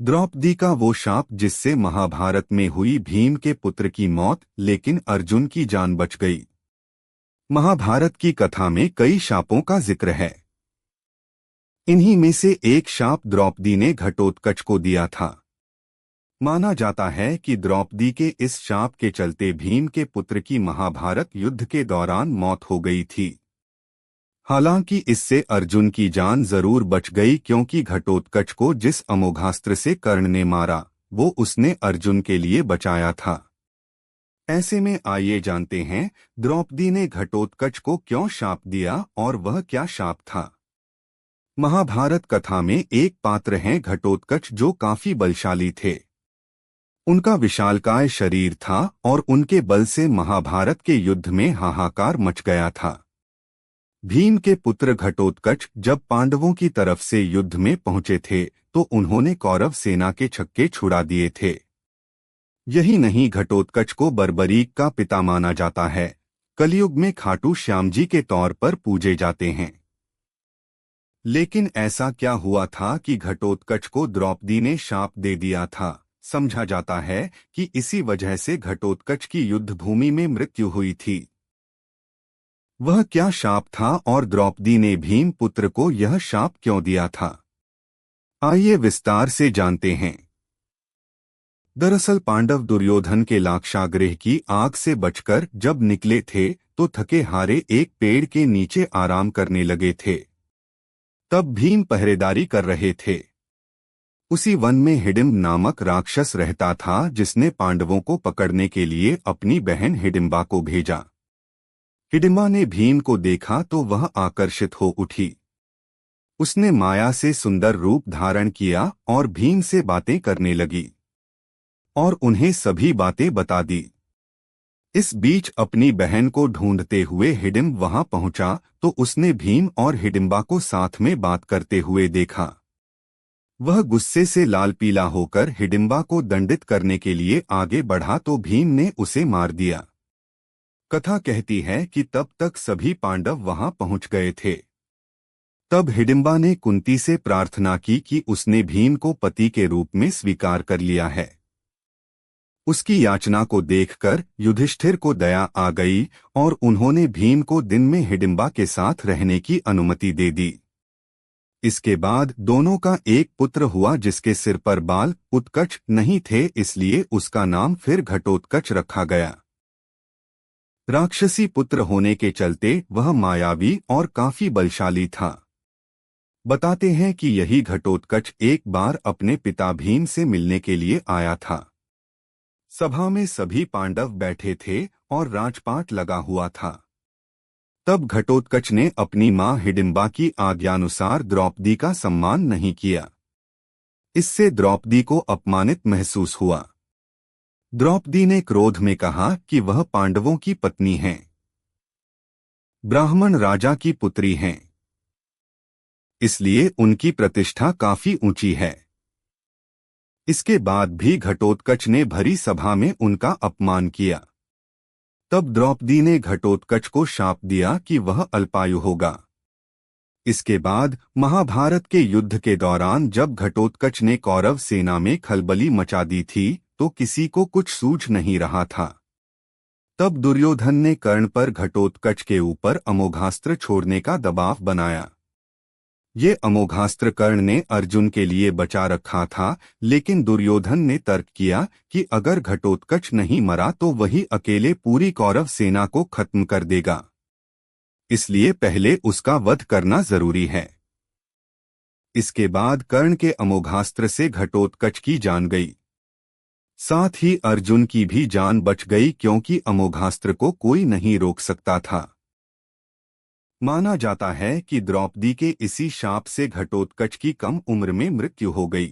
द्रौपदी का वो शाप जिससे महाभारत में हुई भीम के पुत्र की मौत, लेकिन अर्जुन की जान बच गई। महाभारत की कथा में कई शापों का जिक्र है। इन्हीं में से एक शाप द्रौपदी ने घटोत्कच को दिया था। माना जाता है कि द्रौपदी के इस शाप के चलते भीम के पुत्र की महाभारत युद्ध के दौरान मौत हो गई थी। हालांकि इससे अर्जुन की जान जरूर बच गई, क्योंकि घटोत्कच को जिस अमोघास्त्र से कर्ण ने मारा वो उसने अर्जुन के लिए बचाया था। ऐसे में आइए जानते हैं द्रौपदी ने घटोत्कच को क्यों शाप दिया और वह क्या शाप था। महाभारत कथा में एक पात्र हैं घटोत्कच, जो काफी बलशाली थे। उनका विशालकाय शरीर था और उनके बल से महाभारत के युद्ध में हाहाकार मच गया था। भीम के पुत्र घटोत्कच जब पांडवों की तरफ से युद्ध में पहुंचे थे तो उन्होंने कौरव सेना के छक्के छुड़ा दिए थे। यही नहीं, घटोत्कच को बर्बरीक का पिता माना जाता है। कलयुग में खाटू श्याम जी के तौर पर पूजे जाते हैं। लेकिन ऐसा क्या हुआ था कि घटोत्कच को द्रौपदी ने शाप दे दिया था। समझा जाता है कि इसी वजह से घटोत्कच की युद्ध भूमि में मृत्यु हुई थी। वह क्या शाप था और द्रौपदी ने भीम पुत्र को यह शाप क्यों दिया था, आइए विस्तार से जानते हैं। दरअसल पांडव दुर्योधन के लाक्षागृह की आग से बचकर जब निकले थे तो थके हारे एक पेड़ के नीचे आराम करने लगे थे। तब भीम पहरेदारी कर रहे थे। उसी वन में हिडिंब नामक राक्षस रहता था, जिसने पांडवों को पकड़ने के लिए अपनी बहन हिडिंबा को भेजा। हिडिंबा ने भीम को देखा तो वह आकर्षित हो उठी। उसने माया से सुंदर रूप धारण किया और भीम से बातें करने लगी और उन्हें सभी बातें बता दी। इस बीच अपनी बहन को ढूंढते हुए हिडिंब वहां पहुंचा तो उसने भीम और हिडिंबा को साथ में बात करते हुए देखा। वह गुस्से से लाल पीला होकर हिडिंबा को दंडित करने के लिए आगे बढ़ा तो भीम ने उसे मार दिया। कथा कहती है कि तब तक सभी पांडव वहां पहुंच गए थे। तब हिडिंबा ने कुंती से प्रार्थना की कि उसने भीम को पति के रूप में स्वीकार कर लिया है। उसकी याचना को देखकर युधिष्ठिर को दया आ गई और उन्होंने भीम को दिन में हिडिंबा के साथ रहने की अनुमति दे दी। इसके बाद दोनों का एक पुत्र हुआ, जिसके सिर पर बाल उत्कच नहीं थे, इसलिए उसका नाम फिर घटोत्कच रखा गया। राक्षसी पुत्र होने के चलते वह मायावी और काफी बलशाली था। बताते हैं कि यही घटोत्कच एक बार अपने पिता भीम से मिलने के लिए आया था। सभा में सभी पांडव बैठे थे और राजपाट लगा हुआ था। तब घटोत्कच ने अपनी मां हिडिंबा की आज्ञानुसार द्रौपदी का सम्मान नहीं किया। इससे द्रौपदी को अपमानित महसूस हुआ। द्रौपदी ने क्रोध में कहा कि वह पांडवों की पत्नी हैं, ब्राह्मण राजा की पुत्री हैं, इसलिए उनकी प्रतिष्ठा काफी ऊंची है। इसके बाद भी घटोत्कच ने भरी सभा में उनका अपमान किया। तब द्रौपदी ने घटोत्कच को शाप दिया कि वह अल्पायु होगा। इसके बाद महाभारत के युद्ध के दौरान जब घटोत्कच ने कौरव सेना में खलबली मचा दी थी तो किसी को कुछ सूझ नहीं रहा था। तब दुर्योधन ने कर्ण पर घटोत्कच के ऊपर अमोघास्त्र छोड़ने का दबाव बनाया। ये अमोघास्त्र कर्ण ने अर्जुन के लिए बचा रखा था, लेकिन दुर्योधन ने तर्क किया कि अगर घटोत्कच नहीं मरा तो वही अकेले पूरी कौरव सेना को खत्म कर देगा, इसलिए पहले उसका वध करना जरूरी है। इसके बाद कर्ण के अमोघास्त्र से घटोत्कच की जान गई। साथ ही अर्जुन की भी जान बच गई, क्योंकि अमोघास्त्र को कोई नहीं रोक सकता था। माना जाता है कि द्रौपदी के इसी शाप से घटोत्कच की कम उम्र में मृत्यु हो गई।